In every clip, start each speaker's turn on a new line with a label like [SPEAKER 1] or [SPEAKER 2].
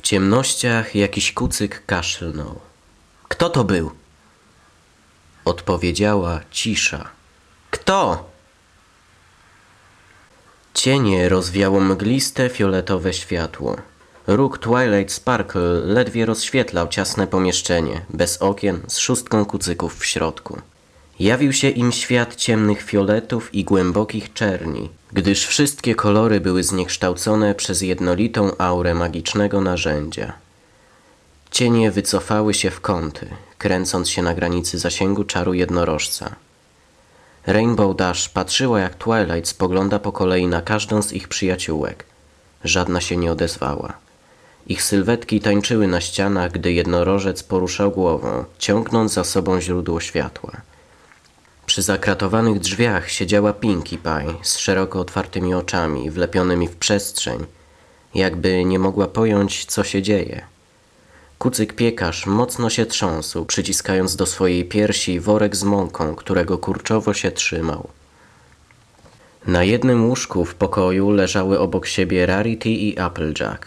[SPEAKER 1] ciemnościach jakiś kucyk kaszlnął. Kto to był? Odpowiedziała cisza. Kto? Cienie rozwiało mgliste, fioletowe światło. Róg Twilight Sparkle ledwie rozświetlał ciasne pomieszczenie, bez okien, z szóstką kucyków w środku. Jawił się im świat ciemnych fioletów i głębokich czerni, gdyż wszystkie kolory były zniekształcone przez jednolitą aurę magicznego narzędzia. Cienie wycofały się w kąty, kręcąc się na granicy zasięgu czaru jednorożca. Rainbow Dash patrzyła, jak Twilight spogląda po kolei na każdą z ich przyjaciółek. Żadna się nie odezwała. Ich sylwetki tańczyły na ścianach, gdy jednorożec poruszał głową, ciągnąc za sobą źródło światła. Przy zakratowanych drzwiach siedziała Pinkie Pie z szeroko otwartymi oczami, wlepionymi w przestrzeń, jakby nie mogła pojąć, co się dzieje. Kucyk piekarz mocno się trząsł, przyciskając do swojej piersi worek z mąką, którego kurczowo się trzymał. Na jednym łóżku w pokoju leżały obok siebie Rarity i Applejack,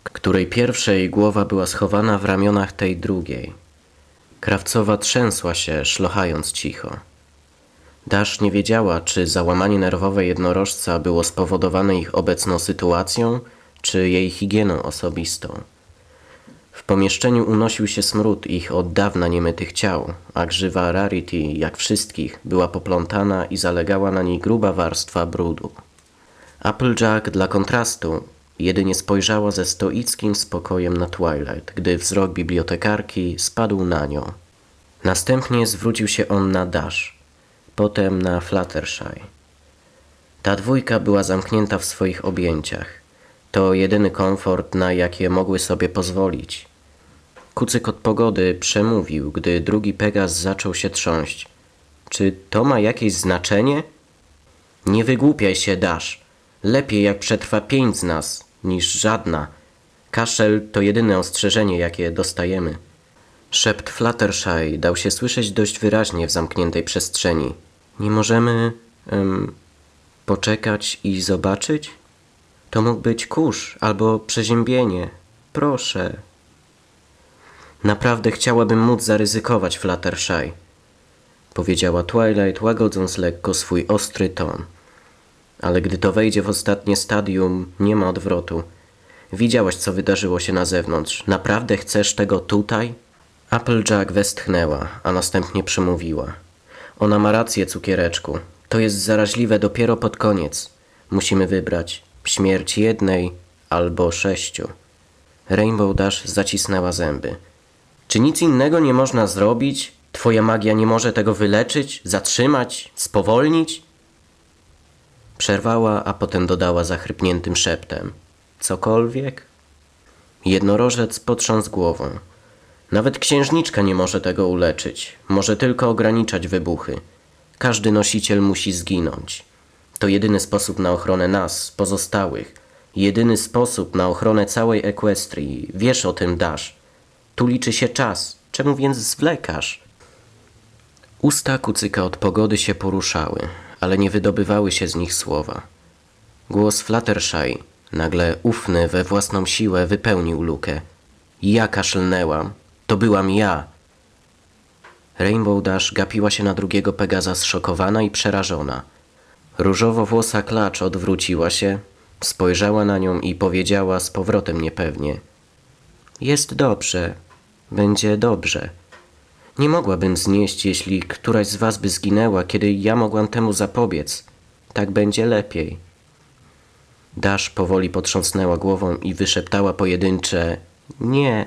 [SPEAKER 1] której pierwszej głowa była schowana w ramionach tej drugiej. Krawcowa trzęsła się, szlochając cicho. Dash nie wiedziała, czy załamanie nerwowe jednorożca było spowodowane ich obecną sytuacją, czy jej higieną osobistą. W pomieszczeniu unosił się smród ich od dawna niemytych ciał, a grzywa Rarity, jak wszystkich, była poplątana i zalegała na niej gruba warstwa brudu. Applejack dla kontrastu jedynie spojrzała ze stoickim spokojem na Twilight, gdy wzrok bibliotekarki spadł na nią. Następnie zwrócił się on na Dash, potem na Fluttershy. Ta dwójka była zamknięta w swoich objęciach. To jedyny komfort, na jakie mogły sobie pozwolić. Kucyk od pogody przemówił, gdy drugi Pegas zaczął się trząść. Czy to ma jakieś znaczenie? Nie wygłupiaj się, Dash. Lepiej jak przetrwa 5 z nas, niż żadna. Kaszel to jedyne ostrzeżenie, jakie dostajemy. Szept Fluttershy dał się słyszeć dość wyraźnie w zamkniętej przestrzeni. Nie możemy... poczekać i zobaczyć? To mógł być kurz albo przeziębienie. Proszę. Naprawdę chciałabym móc zaryzykować, Fluttershy, powiedziała Twilight, łagodząc lekko swój ostry ton. Ale gdy to wejdzie w ostatnie stadium, nie ma odwrotu. Widziałaś, co wydarzyło się na zewnątrz. Naprawdę chcesz tego tutaj? Applejack westchnęła, a następnie przemówiła. Ona ma rację, cukiereczku. To jest zaraźliwe dopiero pod koniec. Musimy wybrać śmierć jednej albo 6. Rainbow Dash zacisnęła zęby. Czy nic innego nie można zrobić? Twoja magia nie może tego wyleczyć, zatrzymać, spowolnić? Przerwała, a potem dodała zachrypniętym szeptem. Cokolwiek? Jednorożec potrząsł głową. Nawet księżniczka nie może tego uleczyć. Może tylko ograniczać wybuchy. Każdy nosiciel musi zginąć. To jedyny sposób na ochronę nas, pozostałych. Jedyny sposób na ochronę całej Equestrii. Wiesz o tym, Dash. Tu liczy się czas. Czemu więc zwlekasz? Usta kucyka od pogody się poruszały, ale nie wydobywały się z nich słowa. Głos Fluttershy, nagle ufny we własną siłę, wypełnił lukę. Ja kaszlnęłam. To byłam ja. Rainbow Dash gapiła się na drugiego Pegaza zszokowana i przerażona. Różowo-włosa klacz odwróciła się, spojrzała na nią i powiedziała z powrotem niepewnie. Jest dobrze. Będzie dobrze. Nie mogłabym znieść, jeśli któraś z was by zginęła, kiedy ja mogłam temu zapobiec. Tak będzie lepiej. Dash powoli potrząsnęła głową i wyszeptała pojedyncze nie.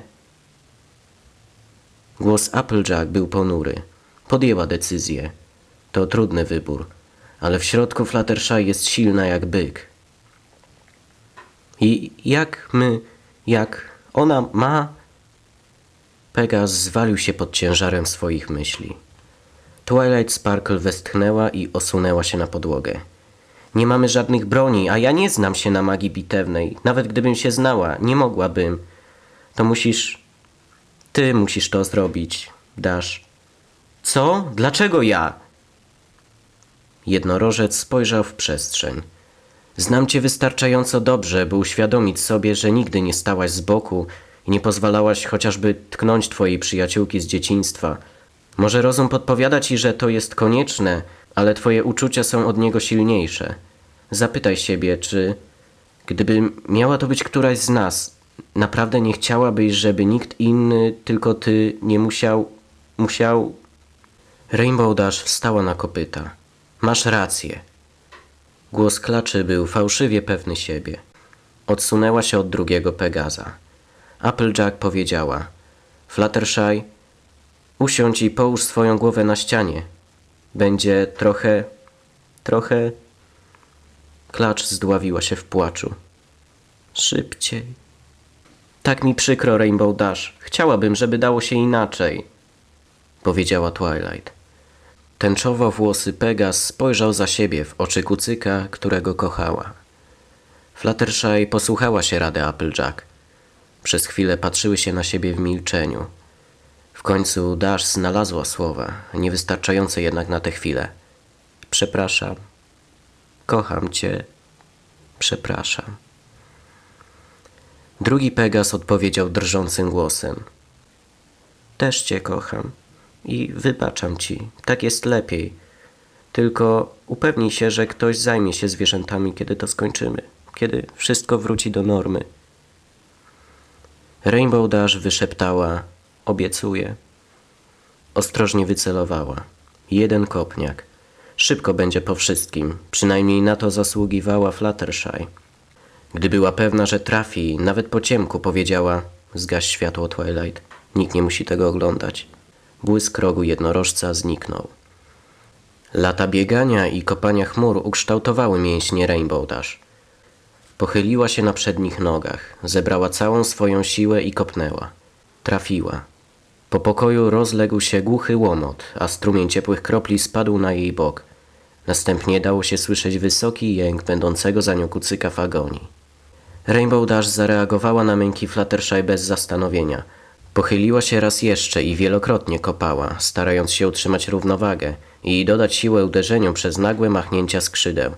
[SPEAKER 1] Głos Applejack był ponury. Podjęła decyzję. To trudny wybór, ale w środku Fluttershy jest silna jak byk. I jak ona ma... Pegas zwalił się pod ciężarem swoich myśli. Twilight Sparkle westchnęła i osunęła się na podłogę. Nie mamy żadnych broni, a ja nie znam się na magii bitewnej. Nawet gdybym się znała, nie mogłabym. To Ty musisz to zrobić, Dash. Co? Dlaczego ja? Jednorożec spojrzał w przestrzeń. Znam cię wystarczająco dobrze, by uświadomić sobie, że nigdy nie stałaś z boku i nie pozwalałaś chociażby tknąć twojej przyjaciółki z dzieciństwa. Może rozum podpowiada ci, że to jest konieczne, ale twoje uczucia są od niego silniejsze. Zapytaj siebie, czy gdyby miała to być któraś z nas, naprawdę nie chciałabyś, żeby nikt inny, tylko ty, nie musiał... Rainbow Dash wstała na kopyta. Masz rację. Głos klaczy był fałszywie pewny siebie. Odsunęła się od drugiego Pegaza. Applejack powiedziała: Fluttershy, usiądź i połóż swoją głowę na ścianie. Będzie trochę... Klacz zdławiła się w płaczu. Szybciej. Tak mi przykro, Rainbow Dash. Chciałabym, żeby dało się inaczej, powiedziała Twilight. Tęczowo-włosy Pegaz spojrzał za siebie w oczy kucyka, którego kochała. Fluttershy posłuchała się rady Applejack. Przez chwilę patrzyły się na siebie w milczeniu. W końcu Dash znalazła słowa, niewystarczające jednak na tę chwilę. Przepraszam. Kocham cię. Przepraszam. Drugi Pegaz odpowiedział drżącym głosem. Też cię kocham i wybaczam ci. Tak jest lepiej. Tylko upewnij się, że ktoś zajmie się zwierzętami, kiedy to skończymy. Kiedy wszystko wróci do normy. Rainbow Dash wyszeptała: obiecuję. Ostrożnie wycelowała. Jeden kopniak. Szybko będzie po wszystkim. Przynajmniej na to zasługiwała Fluttershy. Gdy była pewna, że trafi, nawet po ciemku powiedziała: zgaś światło, Twilight. Nikt nie musi tego oglądać. Błysk rogu jednorożca zniknął. Lata biegania i kopania chmur ukształtowały mięśnie Rainbow Dash. Pochyliła się na przednich nogach, zebrała całą swoją siłę i kopnęła. Trafiła. Po pokoju rozległ się głuchy łomot, a strumień ciepłych kropli spadł na jej bok. Następnie dało się słyszeć wysoki jęk będącego za nią kucyka w agonii. Rainbow Dash zareagowała na męki Fluttershy bez zastanowienia. Pochyliła się raz jeszcze i wielokrotnie kopała, starając się utrzymać równowagę i dodać siłę uderzeniom przez nagłe machnięcia skrzydeł.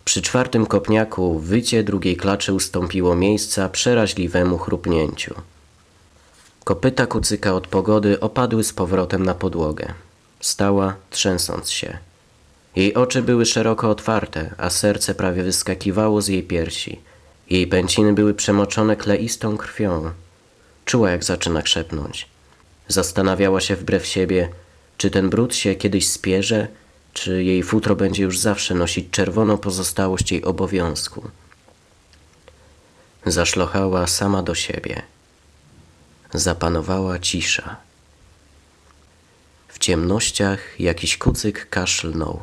[SPEAKER 1] Przy czwartym kopniaku wycie drugiej klaczy ustąpiło miejsca przeraźliwemu chrupnięciu. Kopyta kucyka od pogody opadły z powrotem na podłogę. Stała, trzęsąc się. Jej oczy były szeroko otwarte, a serce prawie wyskakiwało z jej piersi. Jej pęciny były przemoczone kleistą krwią. Czuła, jak zaczyna krzepnąć. Zastanawiała się wbrew siebie, czy ten brud się kiedyś spierze, czy jej futro będzie już zawsze nosić czerwoną pozostałość jej obowiązku. Zaszlochała sama do siebie. Zapanowała cisza. W ciemnościach jakiś kucyk kaszlnął.